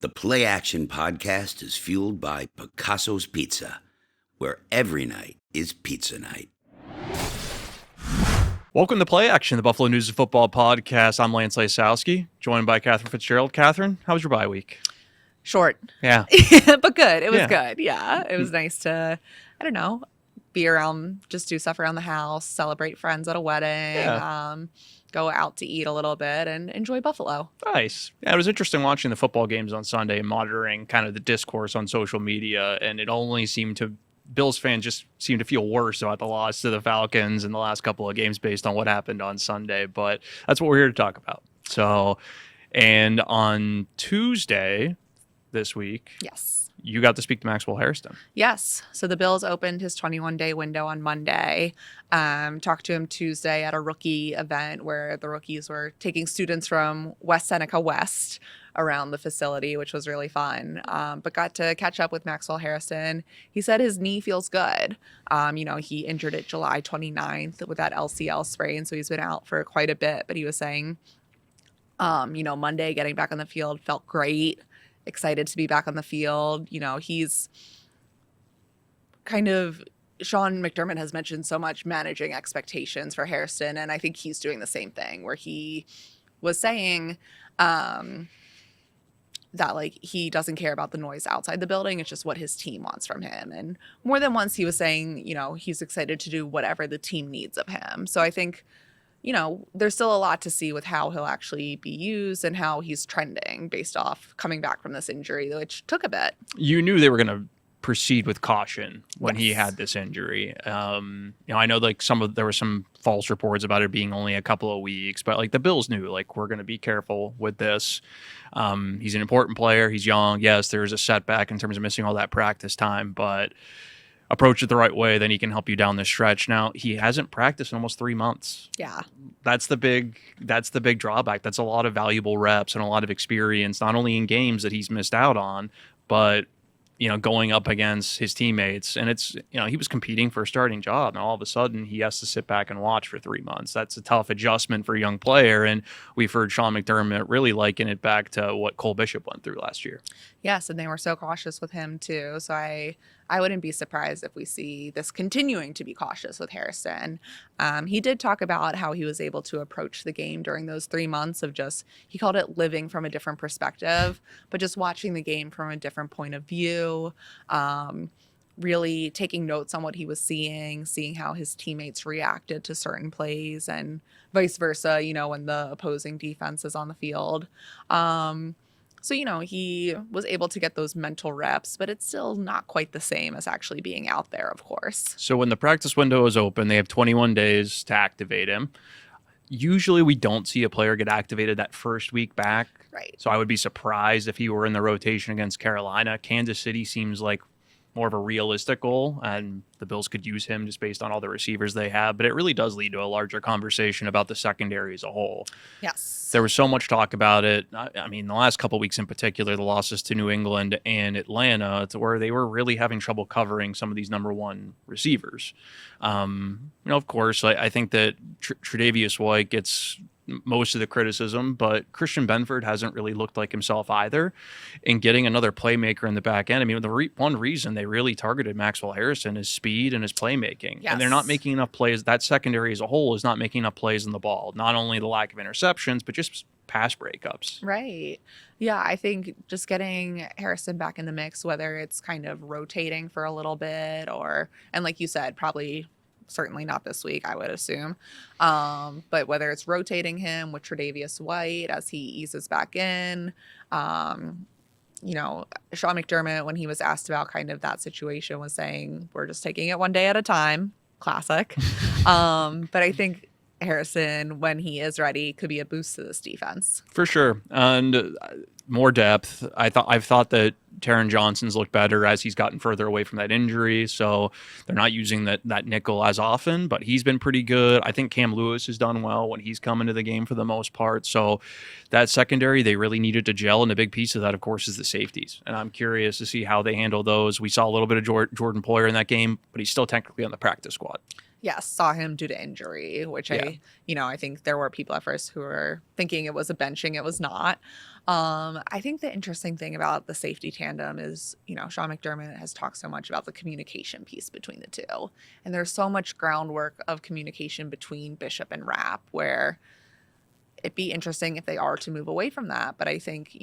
The Play Action podcast is fueled by Picasso's Pizza, where every night is pizza night. Welcome to Play Action, the Buffalo News Football podcast. I'm Lance Lysowski, joined by Katherine Fitzgerald. Katherine, how was your bye week? Short. Yeah. But good. It was good. Yeah. It was nice to, be around, just do stuff around the house, celebrate friends at a wedding, go out to eat a little bit and enjoy Buffalo. Nice. Yeah, it was interesting watching the football games on Sunday and monitoring kind of the discourse on social media, and it only seemed to Bills fans just seem to feel worse about the loss to the Falcons in the last couple of games based on what happened on Sunday. But that's what we're here to talk about. So, and on Tuesday this week, Yes. you got to speak to Maxwell Hairston. Yes. So the Bills opened his 21-day window on Monday. Talked to him Tuesday at a rookie event where the rookies were taking students from West Seneca West around the facility, which was really fun. But got to catch up with Maxwell Hairston. He said his knee feels good. He injured it July 29th with that LCL sprain, so he's been out for quite a bit. But he was saying, Monday getting back on the field felt great. Excited to be back on the field. He's kind of, Sean McDermott has mentioned so much managing expectations for Hairston, and I think he's doing the same thing where he was saying that he doesn't care about the noise outside the building. It's just what his team wants from him. And more than once he was saying, he's excited to do whatever the team needs of him. So I think, there's still a lot to see with how he'll actually be used and how he's trending based off coming back from this injury, which took a bit. You knew they were going to proceed with caution when he had this injury. I know there were some false reports about it being only a couple of weeks, but the Bills knew we're going to be careful with this. He's an important player. He's young. Yes, there's a setback in terms of missing all that practice time, but approach it the right way, then he can help you down the stretch. Now, he hasn't practiced in almost 3 months. Yeah. That's the big drawback. That's a lot of valuable reps and a lot of experience, not only in games that he's missed out on, but going up against his teammates. And it's, he was competing for a starting job, and all of a sudden he has to sit back and watch for 3 months. That's a tough adjustment for a young player. And we've heard Sean McDermott really liken it back to what Cole Bishop went through last year. Yes, and they were so cautious with him too. So I wouldn't be surprised if we see this continuing to be cautious with Hairston. He did talk about how he was able to approach the game during those 3 months of he called it living from a different perspective, but just watching the game from a different point of view, really taking notes on what he was seeing how his teammates reacted to certain plays and vice versa, when the opposing defense is on the field. So, he was able to get those mental reps, but it's still not quite the same as actually being out there, of course. So when the practice window is open, they have 21 days to activate him. Usually we don't see a player get activated that first week back. Right. So I would be surprised if he were in the rotation against Carolina. Kansas City seems like more of a realistic goal, and the Bills could use him just based on all the receivers they have. But it really does lead to a larger conversation about the secondary as a whole. Yes. There was so much talk about it. I mean, the last couple of weeks in particular, the losses to New England and Atlanta, to where they were really having trouble covering some of these number one receivers. Of course, I think that Tre'Davious White gets most of the criticism, but Christian Benford hasn't really looked like himself either. And getting another playmaker in the back end, one reason they really targeted Maxwell Hairston is speed and his playmaking. Yes. And they're not making enough plays. That secondary as a whole is not making enough plays in the ball. Not only the lack of interceptions, but just pass breakups. Right. Yeah, I think just getting Hairston back in the mix, whether it's kind of rotating for a little bit and like you said, certainly not this week, I would assume. But whether it's rotating him with Tre'Davious White as he eases back in, Sean McDermott, when he was asked about kind of that situation, was saying, we're just taking it one day at a time. Classic. But I think Hairston, when he is ready, could be a boost to this defense. For sure. And more depth. I've thought that Taron Johnson's looked better as he's gotten further away from that injury, so they're not using that nickel as often, but he's been pretty good. I think Cam Lewis has done well when he's come into the game for the most part. So that secondary, they really needed to gel, and a big piece of that, of course, is the safeties. And I'm curious to see how they handle those. We saw a little bit of Jordan Poyer in that game, but he's still technically on the practice squad. Yes, saw him due to injury, which Yeah. I think there were people at first who were thinking it was a benching. It was not. I think the interesting thing about the safety tandem is, Sean McDermott has talked so much about the communication piece between the two. And there's so much groundwork of communication between Bishop and Rapp where it'd be interesting if they are to move away from that. But I think,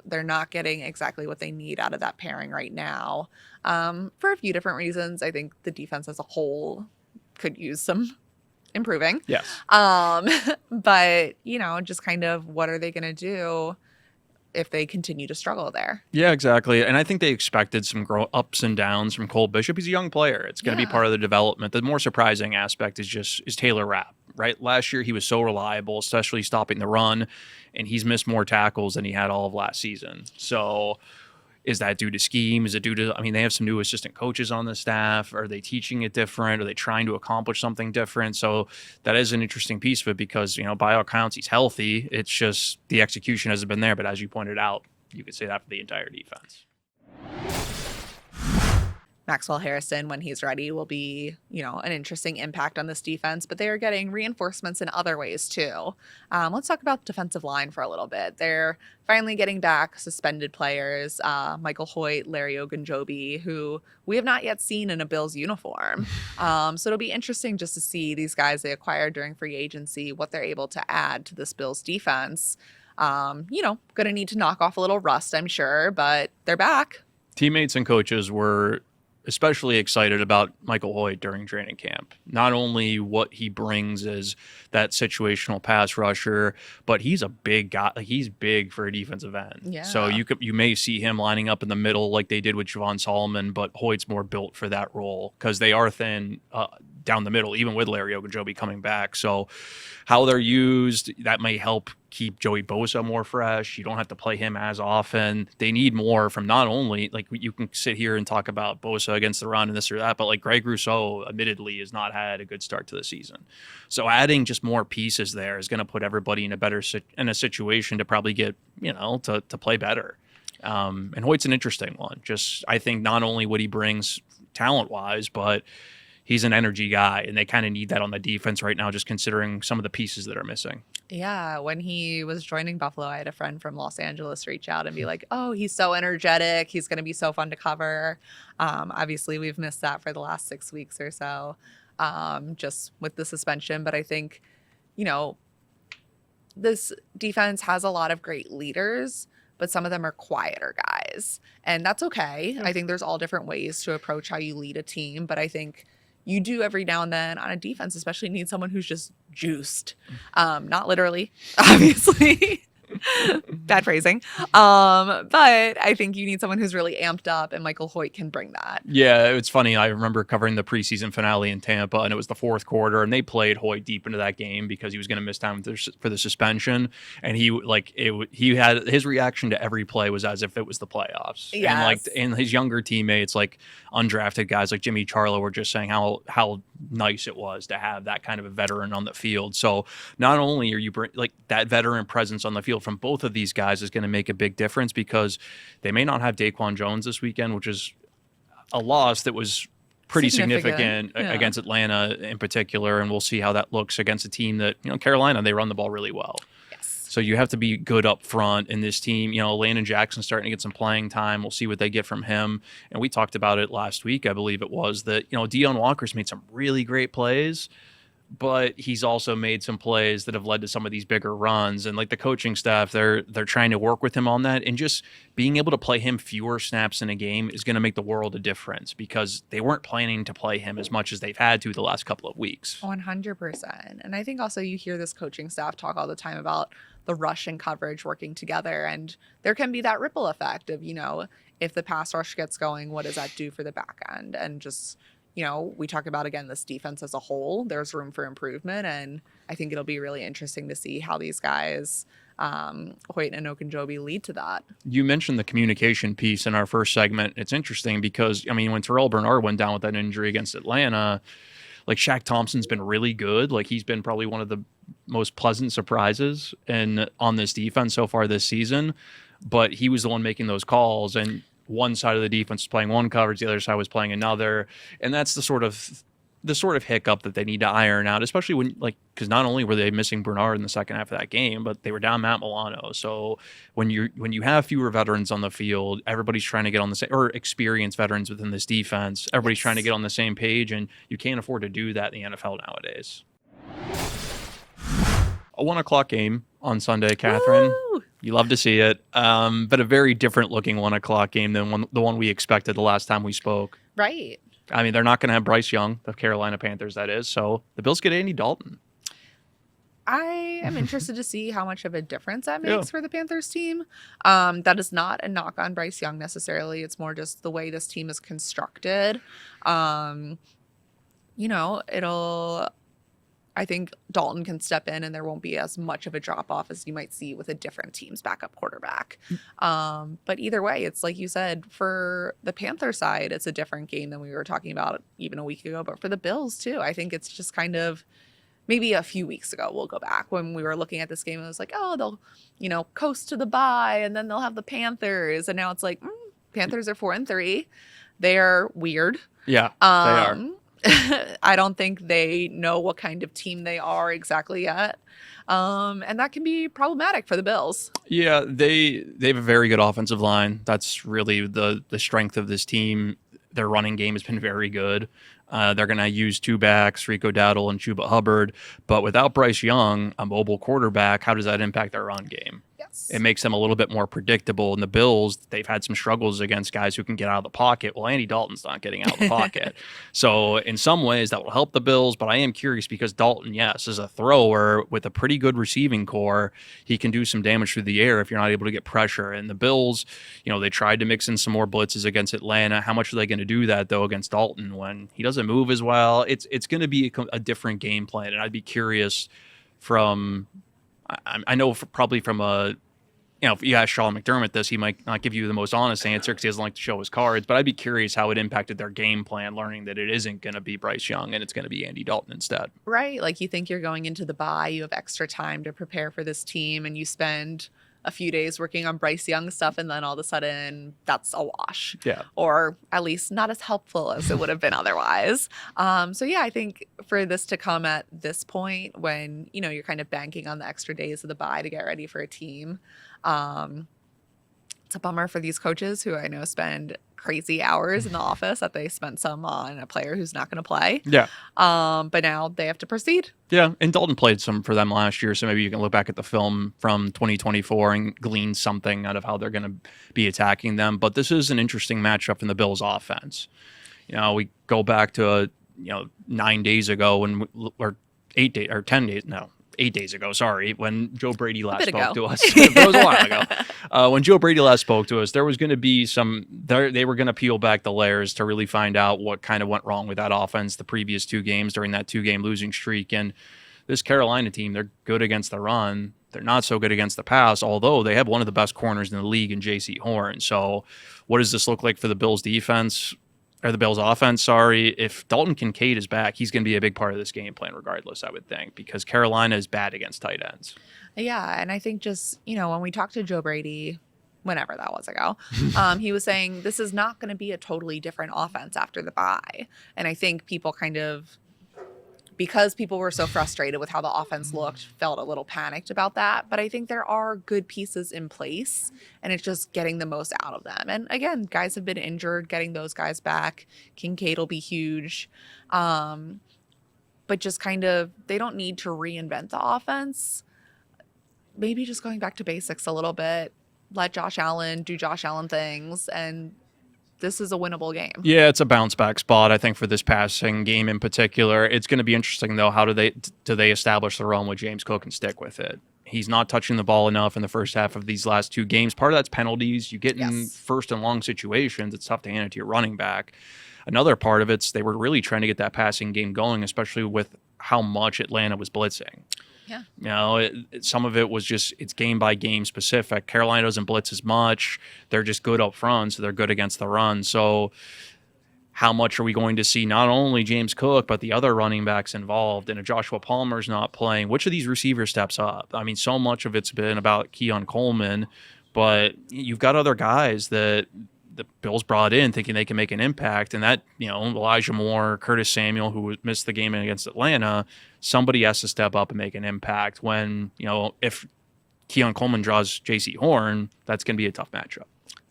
they're not getting exactly what they need out of that pairing right now for a few different reasons. I think the defense as a whole could use some improving. Yes. But, just kind of what are they going to do if they continue to struggle there? Yeah, exactly. And I think they expected some ups and downs from Cole Bishop. He's a young player. It's going to be part of the development. The more surprising aspect is Taylor Rapp, right? Last year, he was so reliable, especially stopping the run, and he's missed more tackles than he had all of last season. So is that due to scheme? Is it due to, they have some new assistant coaches on the staff. Are they teaching it different? Are they trying to accomplish something different? So that is an interesting piece of it because, by all accounts, he's healthy. It's just the execution hasn't been there. But as you pointed out, you could say that for the entire defense. Maxwell Hairston, when he's ready, will be, an interesting impact on this defense, but they are getting reinforcements in other ways too. Let's talk about the defensive line for a little bit. They're finally getting back suspended players, Michael Hoecht, Larry Ogunjobi, who we have not yet seen in a Bills uniform. So it'll be interesting just to see these guys they acquired during free agency, what they're able to add to this Bills defense. Going to need to knock off a little rust, I'm sure, but they're back. Teammates and coaches were especially excited about Michael Hoecht during training camp. Not only what he brings as that situational pass rusher, but he's a big guy. Like, he's big for a defensive end. Yeah. So you may see him lining up in the middle like they did with Javon Solomon, but Hoyt's more built for that role because they are thin down the middle, even with Larry Ogunjobi coming back. So how they're used, that may help keep Joey Bosa more fresh. You don't have to play him as often. They need more from not only, like, you can sit here and talk about Bosa against the run and this or that, but like Greg Rousseau admittedly has not had a good start to the season. So adding just more pieces there is going to put everybody in a situation to probably get, to play better. And Hoyt's an interesting one. Just, I think not only what he brings talent-wise, but he's an energy guy, and they kind of need that on the defense right now, just considering some of the pieces that are missing. Yeah, when he was joining Buffalo, I had a friend from Los Angeles reach out and be like, oh, he's so energetic. He's going to be so fun to cover. Obviously, we've missed that for the last 6 weeks or so, just with the suspension. But I think, this defense has a lot of great leaders, but some of them are quieter guys. And that's okay. I think there's all different ways to approach how you lead a team. But I think you do every now and then on a defense, especially need someone who's just juiced. Not literally, obviously. Bad phrasing. But I think you need someone who's really amped up, and Michael Hoecht can bring that. Yeah, it's funny. I remember covering the preseason finale in Tampa, and it was the fourth quarter, and they played Hoecht deep into that game because he was going to miss time for the suspension. And he had his reaction to every play was as if it was the playoffs. Yes. And his younger teammates, like undrafted guys like Jimmy Charlo, were just saying how nice it was to have that kind of a veteran on the field. So not only are you that veteran presence on the field from both of these guys is going to make a big difference because they may not have Daquan Jones this weekend, which is a loss that was pretty significant against Atlanta in particular. And we'll see how that looks against a team that, Carolina, they run the ball really well. Yes. So you have to be good up front in this team. Landon Jackson's starting to get some playing time. We'll see what they get from him. And we talked about it last week, I believe it was, that, Deion Walker's made some really great plays, but he's also made some plays that have led to some of these bigger runs. And like the coaching staff, they're trying to work with him on that. And just being able to play him fewer snaps in a game is going to make the world a difference because they weren't planning to play him as much as they've had to the last couple of weeks. 100%. And I think also you hear this coaching staff talk all the time about the rush and coverage working together. And there can be that ripple effect of, if the pass rush gets going, what does that do for the back end? And just, we talk about, again, this defense as a whole. There's room for improvement. And I think it'll be really interesting to see how these guys, Hoecht and Ogunjobi, lead to that. You mentioned the communication piece in our first segment. It's interesting because, when Terrell Bernard went down with that injury against Atlanta, like Shaq Thompson's been really good. Like he's been probably one of the most pleasant surprises on this defense so far this season. But he was the one making those calls, and one side of the defense was playing one coverage, the other side was playing another. And that's the sort of the sort of hiccup that they need to iron out, especially when, like, because not only were they missing Bernard in the second half of that game, but they were down Matt Milano. So when you have fewer veterans on the field, everybody's trying to get on the same, or experienced veterans within this defense, everybody's trying to get on the same page, and you can't afford to do that in the NFL nowadays. A 1:00 game on Sunday, Catherine. Woo! You love to see it, but a very different looking 1:00 game than the one we expected the last time we spoke. Right. I mean, they're not going to have Bryce Young, the Carolina Panthers, that is. So the Bills get Andy Dalton. I am interested to see how much of a difference that makes for the Panthers team. That is not a knock on Bryce Young necessarily. It's more just the way this team is constructed. I think Dalton can step in and there won't be as much of a drop off as you might see with a different team's backup quarterback. But either way, it's like you said, for the Panther side, it's a different game than we were talking about even a week ago. But for the Bills too, I think it's just kind of maybe a few weeks ago, we'll go back when we were looking at this game. It was like, oh, they'll, coast to the bye and then they'll have the Panthers. And now it's like, Panthers are 4-3. They're weird. Yeah, they are. I don't think they know what kind of team they are exactly yet. And that can be problematic for the Bills. Yeah, they have a very good offensive line. That's really the strength of this team. Their running game has been very good. They're going to use two backs, Rico Dowdle and Chuba Hubbard. But without Bryce Young, a mobile quarterback, how does that impact their run game? Yes. It makes them a little bit more predictable. And the Bills, they've had some struggles against guys who can get out of the pocket. Well, Andy Dalton's not getting out of the pocket. So in some ways, that will help the Bills. But I am curious because Dalton, yes, is a thrower with a pretty good receiving core. He can do some damage through the air if you're not able to get pressure. And the Bills, they tried to mix in some more blitzes against Atlanta. How much are they going to do that, though, against Dalton when he doesn't move as well? It's going to be a different game plan. And I'd be curious from – I know probably from if you ask Sean McDermott this, he might not give you the most honest answer because he doesn't like to show his cards, but I'd be curious how it impacted their game plan, learning that it isn't going to be Bryce Young and it's going to be Andy Dalton instead. Right. Like you think you're going into the bye, you have extra time to prepare for this team and you spend a few days working on Bryce Young stuff and then all of a sudden that's a wash. Yeah. Or at least not as helpful as it would have been otherwise. I think for this to come at this point when, you're kind of banking on the extra days of the bye to get ready for a team, it's a bummer for these coaches who I know spend crazy hours in the office that they spent some on a player who's not going to play. Yeah. But now they have to proceed. Yeah, and Dalton played some for them last year, so maybe you can look back at the film from 2024 and glean something out of how they're going to be attacking them. But this is an interesting matchup in the Bills' offense. We go back to 9 days ago or 8 days or 10 days. No. 8 days ago, when Joe Brady last spoke to us. It was a while ago. When Joe Brady last spoke to us, there was going to be they were going to peel back the layers to really find out what kind of went wrong with that offense the previous two games during that 2-game losing streak. And this Carolina team, they're good against the run. They're not so good against the pass, although they have one of the best corners in the league in J.C. Horn. So what does this look like for the Bills defense? Or the Bills offense, If Dalton Kincaid is back, he's going to be a big part of this game plan regardless, I would think, because Carolina is bad against tight ends. Yeah, and I think just, when we talked to Joe Brady, whenever that was ago, he was saying this is not going to be a totally different offense after the bye. And I think people because people were so frustrated with how the offense looked, felt a little panicked about that. But I think there are good pieces in place, and it's just getting the most out of them. And again, guys have been injured, getting those guys back. Kincaid will be huge. But just kind of, they don't need to reinvent the offense. Maybe just going back to basics a little bit. Let Josh Allen do Josh Allen things, and this is a winnable game. Yeah, it's a bounce back spot, I think, for this passing game in particular. It's going to be interesting, though, how do they establish the run with James Cook and stick with it? He's not touching the ball enough in the first half of these last two games. Part of that's penalties. You get in first and long situations. It's tough to hand it to your running back. Another part of it's they were really trying to get that passing game going, especially with how much Atlanta was blitzing. Yeah. Some of it was just it's game by game specific. Carolina doesn't blitz as much. They're just good up front, so they're good against the run. So how much are we going to see not only James Cook, but the other running backs involved? And if Joshua Palmer's not playing, which of these receivers steps up? I mean, so much of it's been about Keon Coleman, but you've got other guys that the Bills brought in thinking they can make an impact, and that, Elijah Moore, Curtis Samuel, who missed the game against Atlanta, somebody has to step up and make an impact when, if Keon Coleman draws J.C. Horn, that's going to be a tough matchup.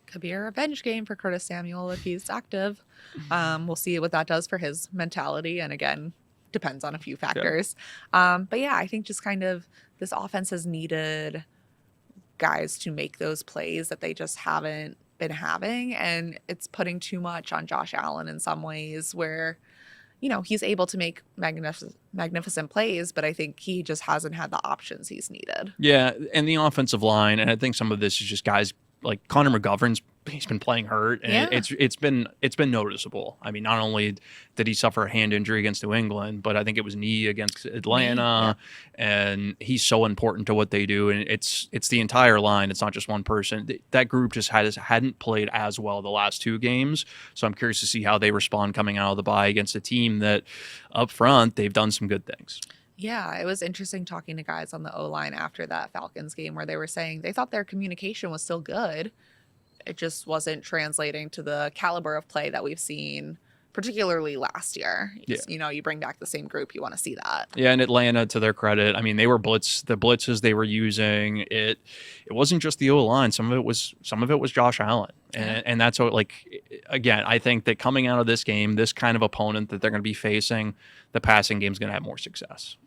Could be a revenge game for Curtis Samuel if he's active. We'll see what that does for his mentality. And again, depends on a few factors. But yeah, I think just kind of this offense has needed guys to make those plays that they just haven't been having. And it's putting too much on Josh Allen in some ways where, he's able to make magnificent plays, but I think he just hasn't had the options he's needed. Yeah, and the offensive line, and I think some of this is just guys like Connor McGovern's, he's been playing hurt, and it's been noticeable. I mean, not only did he suffer a hand injury against New England, but I think it was knee against Atlanta, and he's so important to what they do. And it's the entire line. It's not just one person. That group just hadn't played as well the last two games. So I'm curious to see how they respond coming out of the bye against a team that up front they've done some good things. Yeah, it was interesting talking to guys on the O-line after that Falcons game where they were saying they thought their communication was still good. It just wasn't translating to the caliber of play that we've seen, particularly last year. You bring back the same group, you want to see that. Yeah, and Atlanta, to their credit, I mean, they were the blitzes they were using. It wasn't just the O-line. Some of it was Josh Allen. And that's what, again, I think that coming out of this game, this kind of opponent that they're going to be facing, the passing game is going to have more success.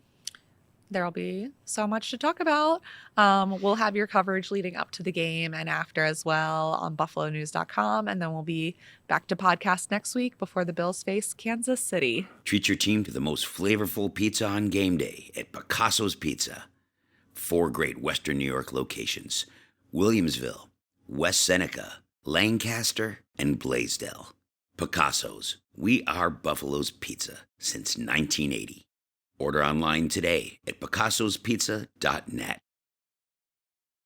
There'll be so much to talk about. We'll have your coverage leading up to the game and after as well on buffalonews.com. And then we'll be back to podcast next week before the Bills face Kansas City. Treat your team to the most flavorful pizza on game day at Picasso's Pizza. 4 great Western New York locations: Williamsville, West Seneca, Lancaster, and Blaisdell. Picasso's. We are Buffalo's Pizza since 1980. Order online today at picassospizza.net.